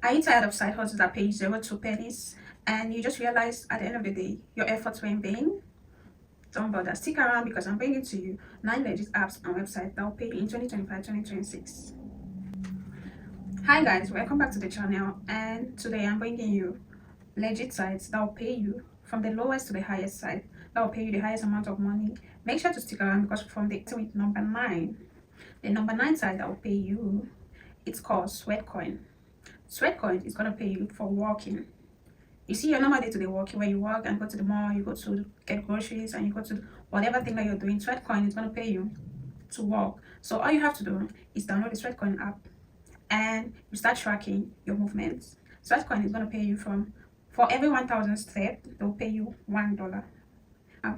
Are you tired of side hustles that pay you 0 to pennies and you just realize at the end of the day your efforts were in vain? Don't bother. Stick around because I'm bringing to you 9 legit apps and websites that will pay you in 2025-2026. Hi guys, welcome back to the channel, and today I'm bringing you legit sites that will pay you from the lowest to the highest side, that will pay you the highest amount of money. Make sure to stick around because from the with number 9, the number 9 site that will pay you, it's called Sweatcoin. Sweatcoin is going to pay you for walking. You see your normal day-to-day walking where you walk and go to the mall, you go to get groceries, and you go to whatever thing that you're doing. Sweatcoin is going to pay you to walk. So all you have to do is download the Sweatcoin app and you start tracking your movements. Sweatcoin is going to pay you for every 1,000 steps, they'll pay you $1.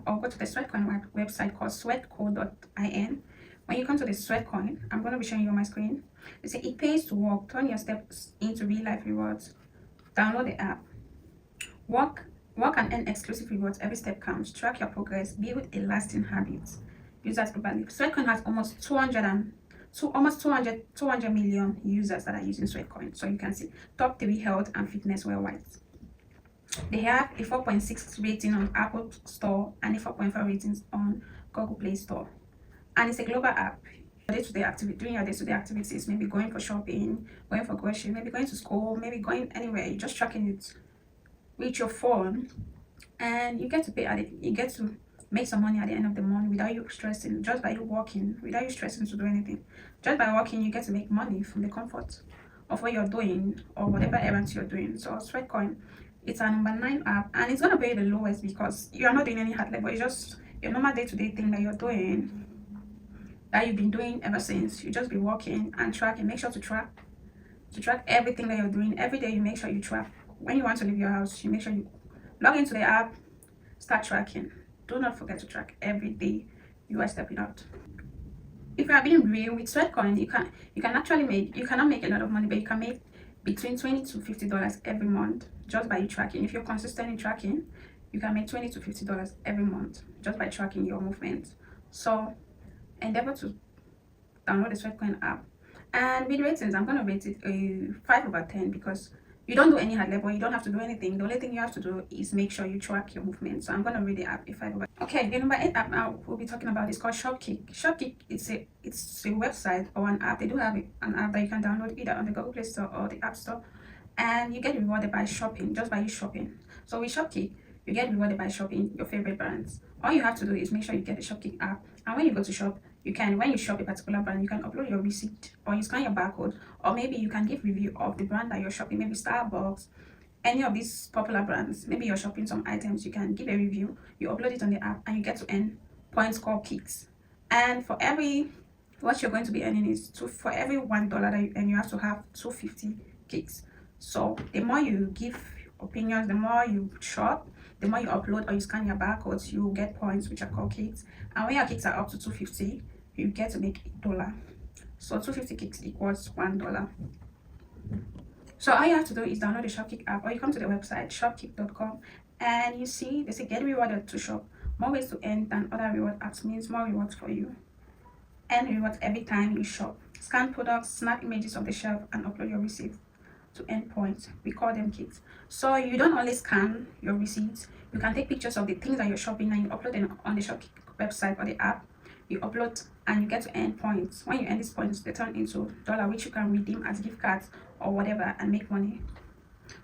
I'll go to the Sweatcoin website called sweatco.in. When you come to the Sweatcoin, I'm going to be showing you on my screen. They say it pays to walk, turn your steps into real life rewards. Download the app. Walk and earn exclusive rewards. Every step counts. Track your progress. Build a lasting habit. Users globally. Sweatcoin has almost 200 million users that are using Sweatcoin. So you can see top 3 health and fitness worldwide. They have a 4.6 rating on Apple Store and a 4.5 ratings on Google Play Store. And it's a global app. Doing your day-to-day activities, maybe going for shopping, going for grocery, maybe going to school, maybe going anywhere. You're just tracking it with your phone, and you get to pay at it. You get to make some money at the end of the month without you stressing, just by you walking, without you stressing to do anything. Just by walking, you get to make money from the comfort of what you're doing or whatever errands you're doing. So Sweatcoin, it's a number 9 app, and it's gonna pay the lowest because you are not doing any hard labor. It's just your normal day-to-day thing that you're doing, that you've been doing ever since. You just be walking and tracking. Make sure to track everything that you're doing every day. You make sure you track. When you want to leave your house, you make sure you log into the app, start tracking. Do not forget to track every day you are stepping out. If you are being real with Sweatcoin, you cannot make a lot of money, but you can make between $20 to $50 every month just by you tracking. If you're consistent in tracking, you can make $20 to $50 every month just by tracking your movements. So endeavor to download the Sweatcoin app. And with ratings, I'm going to rate it a 5/10 because you don't do any hard labor. You don't have to do anything. The only thing you have to do is make sure you track your movements. So I'm going to rate the app a 5/10. Okay, the number 8 app now we'll be talking about is called Shopkick. Shopkick, it's a website or an app. They do have an app that you can download either on the Google Play Store or the App Store, and you get rewarded by shopping, just by you shopping. So with Shopkick, you get rewarded by shopping your favorite brands. All you have to do is make sure you get the Shopkick app, and when you go to shop, when you shop a particular brand, you can upload your receipt or you scan your barcode, or maybe you can give review of the brand that you're shopping, maybe Starbucks, any of these popular brands. Maybe you're shopping some items, you can give a review, you upload it on the app, and you get to earn points called kicks. And for what you're going to be earning is for every $1 that you earn, you have to have 250 kicks. So the more you give opinions, the more you shop, the more you upload or you scan your barcodes, you get points which are called kicks. And when your kicks are up to 250, you get to make $1. So 250 kicks equals $1. So all you have to do is download the Shopkick app, or you come to the website shopkick.com, and you see they say get rewarded to shop. More ways to earn than other reward apps means more rewards for you. Earn rewards every time you shop. Scan products, snap images of the shelf, and upload your receipt to earn points. We call them kicks. So you don't only scan your receipts, you can take pictures of the things that you're shopping and you upload them on the Shopkick website or the app. You upload and you get to earn points. When you earn these points, they turn into $, which you can redeem as gift cards or whatever and make money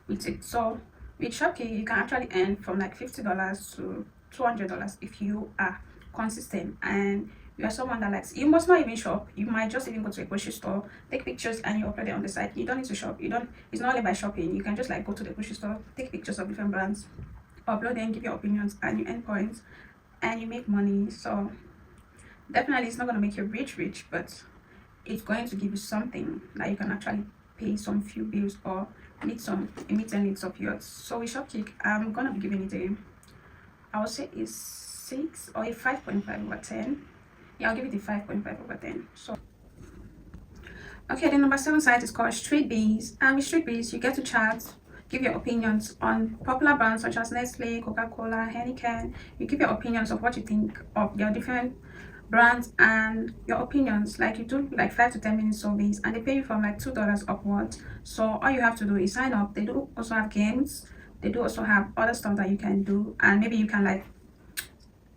with it. So with Shopkick, you can actually earn from like $50 to $200 if you are consistent and you are someone that likes. You must not even shop. You might just even go to a grocery store, take pictures, and you upload it on the site. You don't need to shop. It's not only by shopping. You can just like go to the grocery store, take pictures of different brands, upload them, give your opinions, and you earn points and you make money. So definitely it's not going to make you rich, but it's going to give you something that you can actually pay some few bills or meet some immediate needs of yours. So with Shopkick, I'm going to be giving it I would say it's 6 or a 5.5/10. Yeah, I'll give it a 5.5/10. So okay, the number 7 site is called StreetBiz, and with StreetBiz you get to chat, give your opinions on popular brands such as Nestle, Coca-Cola, Heineken. You give your opinions of what you think of your different brands and your opinions. Like you do like 5 to 10 minute surveys, and they pay you from like $2 upwards. So all you have to do is sign up. They do also have games. They do also have other stuff that you can do, and maybe you can like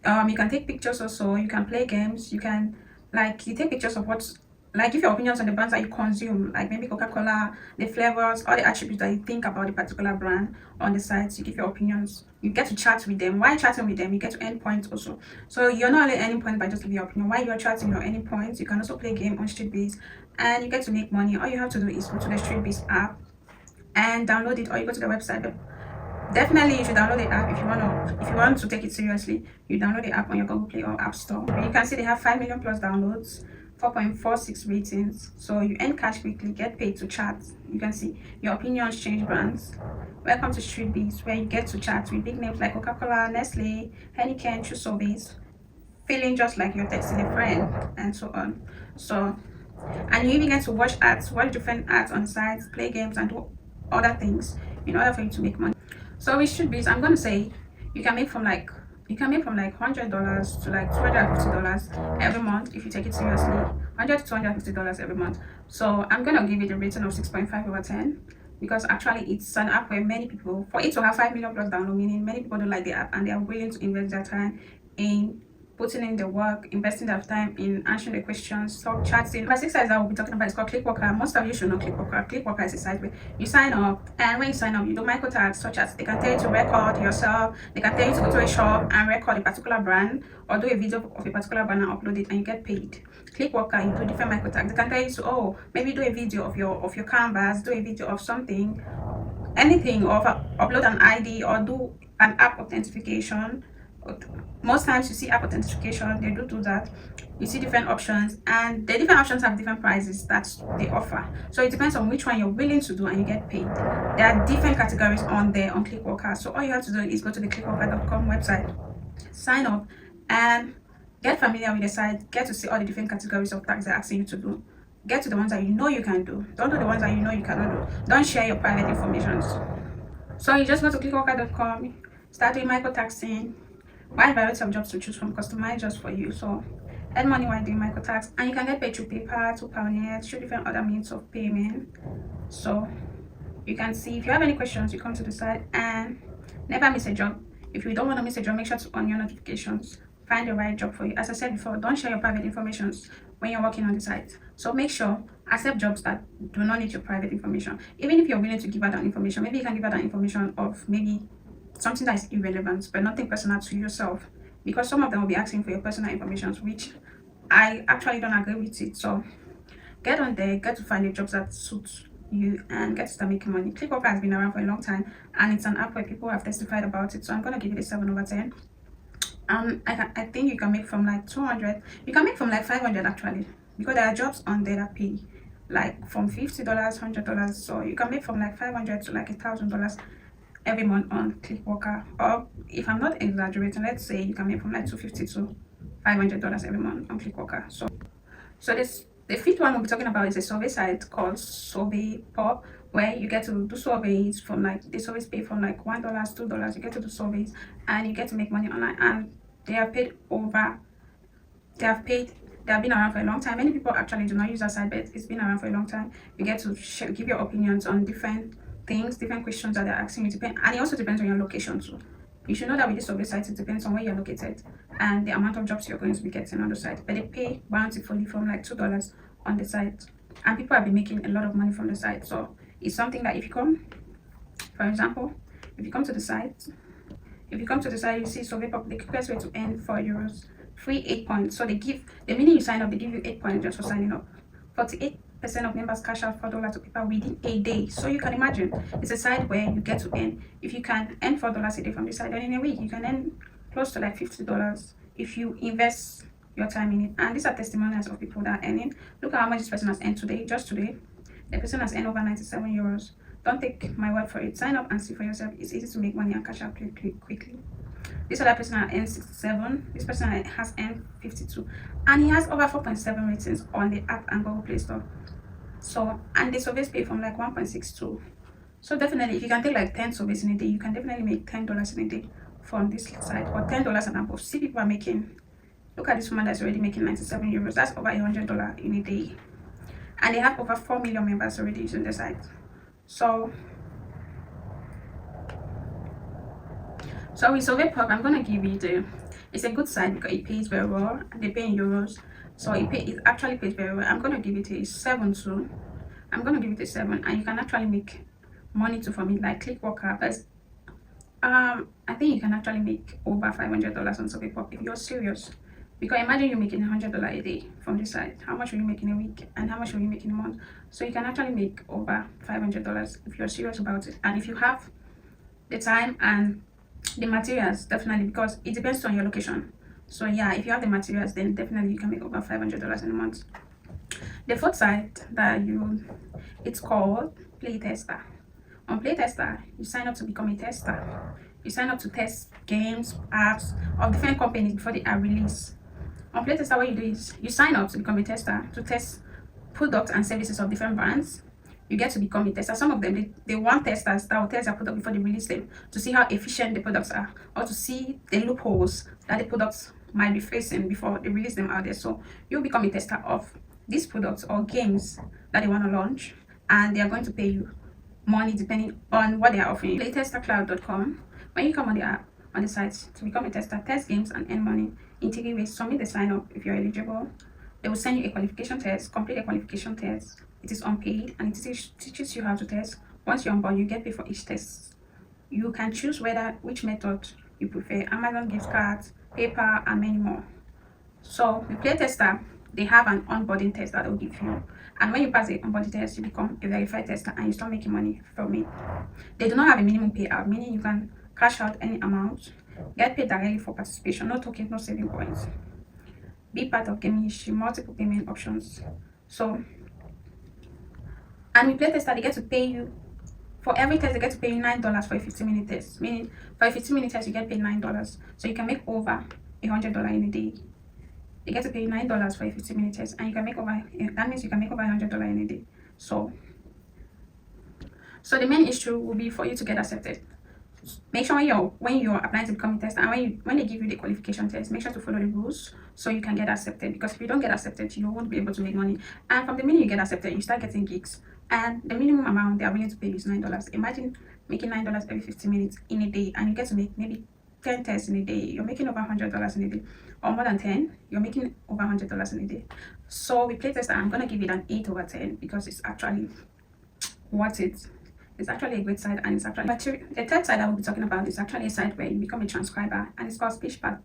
you can take pictures also, you can play games, you can like you take pictures of what, like give your opinions on the brands that you consume, like maybe Coca-Cola, the flavors, all the attributes that you think about the particular brand on the site. You give your opinions, you get to chat with them. While chatting with them, you get to earn points also. So you're not only earning points by just giving your opinion. While you're chatting, you're earning points. You can also play game on StreetBiz and you get to make money. All you have to do is go to the StreetBiz app and download it, or you go to the website. Definitely you should download the app if you want to take it seriously. You download the app on your Google Play or App Store. You can see they have 5 million plus downloads, 4.46 ratings. So you earn cash quickly, get paid to chat. You can see your opinions change brands. Welcome to StreetBiz, where you get to chat with big names like Coca-Cola, Nestle, Heineken, True Surveys, feeling just like you're texting a friend, and so on. So, and you even get to watch ads, watch different ads on sites, play games, and do other things in order for you to make money. So with StreetBiz, I'm gonna say you can make from like $100 to like $250 every month if you take it seriously. $100 to $250 every month. So I'm gonna give it a rating of 6.5/10 because actually it's an app where many people, for it to have 5 million plus download, meaning many people don't like the app and they are willing to invest their time in putting in the work, investing their time in answering the questions, stop chatting. My sixth site that we'll be talking about is called Clickworker. Most of you should know Clickworker. Clickworker is a site where you sign up, and when you sign up, you do micro tags such as they can tell you to record yourself, they can tell you to go to a shop and record a particular brand, or do a video of a particular brand and upload it, and you get paid. Clickworker, you do different micro tags. They can tell you to maybe do a video of your canvas, do a video of something, anything, or upload an ID or do an app authentication. Most times you see app authentication, they do that. You see different options, and the different options have different prices that they offer. So it depends on which one you're willing to do, and you get paid. There are different categories on there on Clickworker. So all you have to do is go to the clickworker.com website, sign up, and get familiar with the site. Get to see all the different categories of tags they're asking you to do. Get to the ones that you know you can do. Don't do the ones that you know you cannot do. Don't share your private information. So you just go to clickworker.com, start doing micro taxing. Wide variety of jobs to choose from, customized just for you. So earn money while doing micro tax, and you can get paid through PayPal, through Payoneer, through different other means of payment. So you can see, if you have any questions, you come to the site, and never miss a job. If you don't want to miss a job, make sure to on your notifications. Find the right job for you. As I said before, don't share your private information when you're working on the site. So make sure accept jobs that do not need your private information. Even if you're willing to give out that information, maybe you can give out that information of maybe something that is irrelevant, but nothing personal to yourself, because some of them will be asking for your personal information, which I actually don't agree with it. So get on there, get to find the jobs that suit you, and get to start making money. Clickworker has been around for a long time, and it's an app where people have testified about it. So I'm gonna give it a 7/10. I think you can make from like 200. You can make from like 500 actually, because there are jobs on there that pay like from $50, $100. So you can make from like 500 to like $1,000 every month on Clickworker. Or if I'm not exaggerating, let's say you can make from like $250 to $500 every month on Clickworker. So the fifth one we'll be talking about is a survey site called SurveyPop, where you get to do surveys from like, the surveys pay from like $1, $2. You get to do surveys and you get to make money online, and they have been around for a long time. Many people actually do not use that site, but it's been around for a long time. You get to give your opinions on different things, different questions that they're asking you, and it also depends on your location too. You should know that with the survey sites, it depends on where you're located and the amount of jobs you're going to be getting on the site. But they pay bountifully from like $2 on the site, and people have been making a lot of money from the site. So it's something that if you come, for example, if you come to the site, you see SurveyPop, the quickest way to earn €4, free 8 points. So they give, the minute you sign up, they give you 8 points just for signing up. 48% of members cash out $4 to PayPal within a day. So you can imagine, it's a site where you get to earn. If you can earn $4 a day from this site, then in a week you can earn close to like $50 if you invest your time in it. And these are testimonials of people that are earning. Look at how much this person has earned today. Just today, the person has earned over €97. Don't take my word for it. Sign up and see for yourself. It's easy to make money and cash out quickly. This other person has earned 67. This person has earned 52, and he has over 4.7 ratings on the app and Google Play Store. So, and the surveys pay from like 1.62. So definitely, if you can take like 10 surveys in a day, you can definitely make $10 in a day from this site, or $10 and above. See, people are making Look at this woman that's already making 97 euros. That's over $100 in a day. And they have over 4 million members already using the site. So with Surveypub, I'm gonna give it it's a good site because it pays very well and they pay in euros. So it actually pays very well. I'm gonna give it a 7 too. I'm gonna give it a 7, and you can actually make money too from it, like Clickworker. But I think you can actually make over $500 on Surveypub if you're serious. Because imagine you're making $100 a day from this site. How much will you make in a week, and how much will you make in a month? So you can actually make over $500 if you're serious about it, and if you have the time and the materials, definitely, because it depends on your location. So yeah, if you have the materials, then definitely you can make over $500 in a month. The fourth site it's called Playtester. On Playtester, you sign up to become a tester. You sign up to test games, apps of different companies before they are released. On Playtester, what you do is you sign up to become a tester to test products and services of different brands. You get to become a tester. Some of them, they want testers that will test their product before they release them to see how efficient the products are, or to see the loopholes that the products might be facing before they release them out there. So you'll become a tester of these products or games that they want to launch, and they are going to pay you money depending on what they are offering. Playtestercloud.com. When you come on the app, on the site to become a tester, test games and earn money in 3 ways. Submit the sign up if you're eligible. They will send you a qualification test. Complete a qualification test. It is unpaid and it teaches you how to test. Once you're on board, you get paid for each test. You can choose which method you prefer: Amazon gift cards, PayPal, and many more. So with Playtester, they have an onboarding test that will give you, and when you pass the onboarding test, you become a verified tester and you start making money from it. They do not have a minimum payout, meaning you can cash out any amount, get paid directly for participation, no tokens, no saving points. Be part of gaming industry, multiple payment options. So, and with Playtester, they get to pay you for every test. They get to pay you $9 for a 15-minute test, meaning for a 15-minute test you get paid $9. So you can make over $100 in a day. They get to pay you $9 for a 15-minute test, and you can make over, that means you can make over $100 in a day. So the main issue will be for you to get accepted. Make sure when you're applying to become a tester, and when they give you the qualification test, make sure to follow the rules so you can get accepted. Because if you don't get accepted, you won't be able to make money. And from the minute you get accepted, you start getting gigs, and the minimum amount they are willing to pay you is $9. Imagine making $9 every 15 minutes in a day, and you get to make maybe 10 tests in a day. You're making over $100 in a day, or more than 10. You're making over $100 in a day. So with Playtester, I'm gonna give it an 8 over 10 because it's actually worth it. It's actually a great site, and it's actually the third site I will be talking about is actually a site where you become a transcriber, and it's called SpeechPath.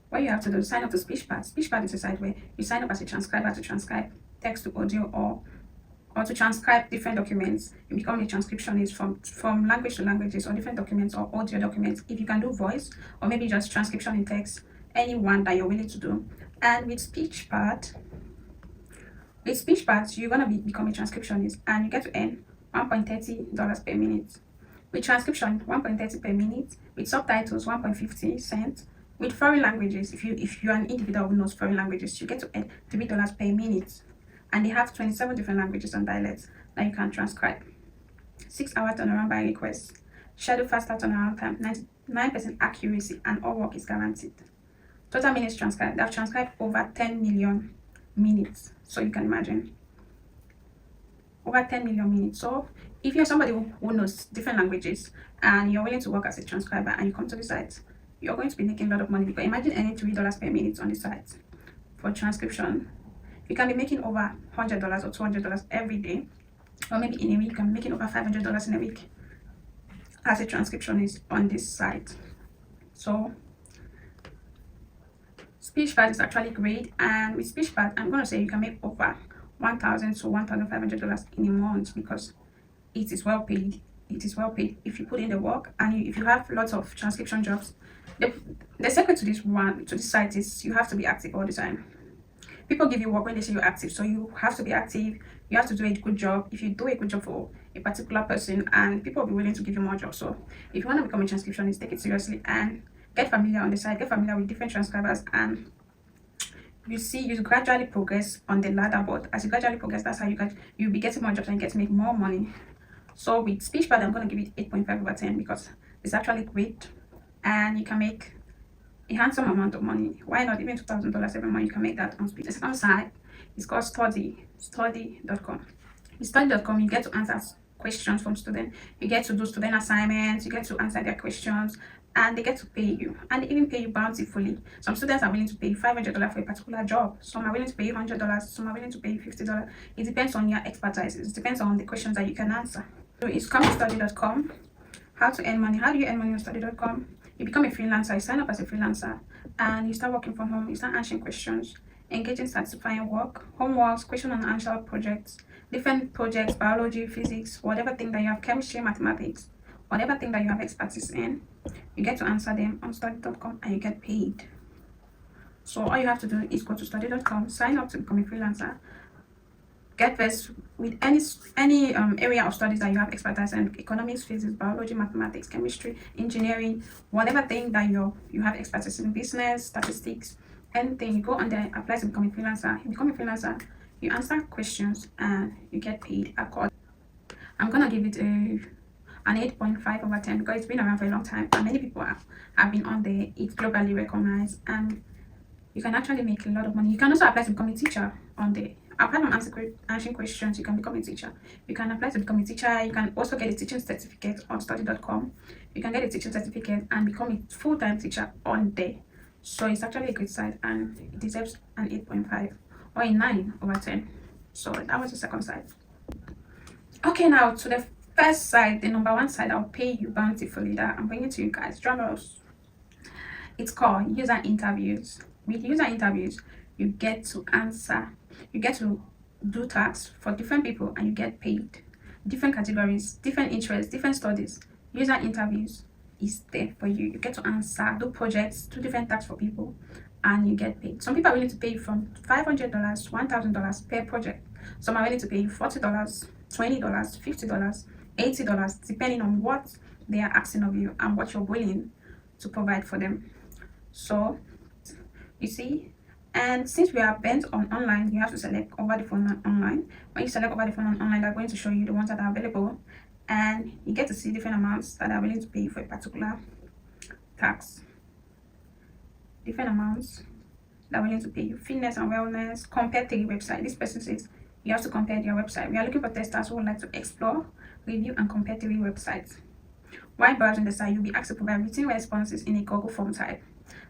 What you have to do is sign up to SpeechPath. SpeechPath is a site where you sign up as a transcriber to transcribe text to audio, or to transcribe different documents. You become a transcriptionist from language to languages, or different documents or audio documents. If you can do voice, or maybe just transcription in text, any one that you're willing to do. And with SpeechPath, you're gonna become a transcriptionist, and you get to earn $1.30 per minute. With transcription, $1.30 per minute. With subtitles, 1.50 cents. With foreign languages, if you're an individual who knows foreign languages, you get to earn $3 per minute. And they have 27 different languages and dialects that you can transcribe. 6-hour turnaround by request. Schedule faster turnaround time, 99% accuracy, and all work is guaranteed. Total minutes transcribed. They have transcribed over 10 million minutes. So you can imagine. Over 10 million minutes. So if you're somebody who knows different languages and you're willing to work as a transcriber and you come to the site, you're going to be making a lot of money. Because imagine earning $3 per minute on the site for transcription. You can be making over $100 or $200 every day, or maybe in a week you can be making over $500 in a week as a transcriptionist on this site. So SpeechPath is actually great, and with SpeechPath, I'm going to say you can make over $1,000 to $1,500 in a month because it is well paid. It is well paid if you put in the work, and if you have lots of transcription jobs. The secret to this site is you have to be active all the time. People give you work when they say you're active, so you have to be active. You have to do a good job. If you do a good job for a particular person, and people will be willing to give you more jobs. So if you want to become a transcriptionist, take it seriously and get familiar on the site. Get familiar with different transcribers, and you gradually progress on the ladder board. As you gradually progress, that's how you'll be getting more jobs and you get to make more money. So with SpeechPath, I'm going to give it 8.5 over 10 because it's actually great, and you can make a handsome amount of money. Why not even $2,000 every month? You can make that on speed. The second site is called study.com. With study.com, you get to answer questions from students. You get to do student assignments. You get to answer their questions, and they get to pay you, and they even pay you bountifully. Some students are willing to pay you $500 for a particular job. Some are willing to pay you $100. Some are willing to pay you $50. It depends on your expertise. It depends on the questions that you can answer. So it's study.com. How to earn money. How do you earn money on study.com? You become a freelancer. You sign up as a freelancer, and you start working from home. You start answering questions, engaging satisfying work, homeworks, question and answer projects, different projects, biology, physics, whatever thing that you have, chemistry, mathematics, whatever thing that you have expertise in, you get to answer them on study.com, and you get paid. So all you have to do is go to study.com, sign up to become a freelancer, get versed with any area of studies that you have expertise in: economics, physics, biology, mathematics, chemistry, engineering, whatever thing that you have expertise in, business, statistics, anything. You go on there, apply to become a freelancer. You become a freelancer, you answer questions, and you get paid accordingly. I'm gonna give it an 8.5 over 10 because it's been around for a long time, and many people have been on there. It's globally recognized, and you can actually make a lot of money. You can also apply to become a teacher on there. Apart from answering questions, you can become a teacher. You can apply to become a teacher. You can also get a teaching certificate on study.com. You can get a teaching certificate and become a full-time teacher on there. So it's actually a great site, and it deserves an 8.5 or a 9 over 10. So that was the second site. Okay, now to the first site, the number one site I'll pay you bountifully that I'm bringing to you guys. Drum rolls. It's called user interviews. With user interviews, you get to do tasks for different people, and you get paid. Different categories, different interests, different studies. User interviews is there for you. You get to answer, do projects, do different tasks for people, and you get paid. Some people are willing to pay you from $500, $1,000 per project. Some are willing to pay you $40, $20, $50, $80, depending on what they are asking of you and what you're willing to provide for them. So you see, and since we are bent on online, you have to select over the phone and online. When you select over the phone and online, they're going to show you the ones that are available, and you get to see different amounts that are willing to pay for a particular tax. Different amounts that are willing to pay you. Fitness and wellness. Compare 3 websites. This person says you have to compare their website. We are looking for testers who would like to explore, review, and compare 3 websites. While browsing the site, you'll be asked to provide written responses in a Google form type,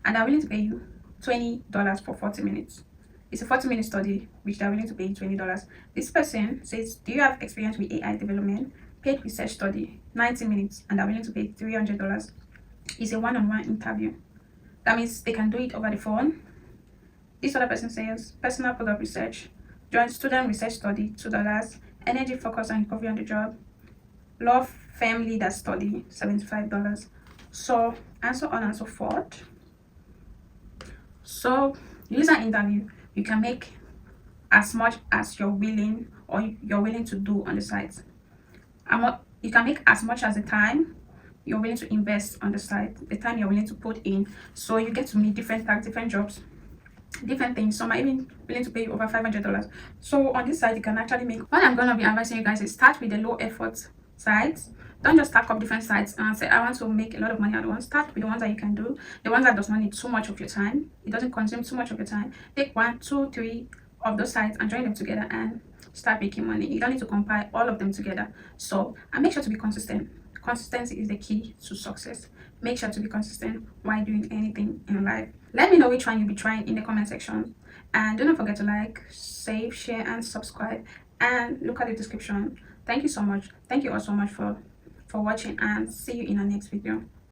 and they're willing to pay you $20 for 40 minutes. It's a 40-minute study, which they're willing to pay you $20. This person says, do you have experience with AI development? Paid research study, 90 minutes, and they're willing to pay $300. It's a one-on-one interview. That means they can do it over the phone. This other person says, personal product research, joint student research study, $2. Energy focus and recovery on the job. Law firm leader study, $75. So, and so on and so forth. So, user interview, you can make as much as you're willing to do on the site. You can make as much as the time you're willing to invest on the site, the time you're willing to put in. So you get to meet different tasks, different jobs, different things. Some are even willing to pay you over $500. So on this site, you can actually make. What I'm going to be advising you guys is start with the low effort sites. Don't just stack up different sites and say, I want to make a lot of money at once. Start with the ones that you can do, the ones that does not need too much of your time. It doesn't consume too much of your time. Take 1, 2, 3 of those sites and join them together and start making money. You don't need to compile all of them together. So, and make sure to be consistent. Consistency is the key to success. Make sure to be consistent while doing anything in life. Let me know which one you'll be trying in the comment section. And do not forget to like, save, share, and subscribe. And look at the description. Thank you so much. Thank you all so much for watching, and see you in our next video.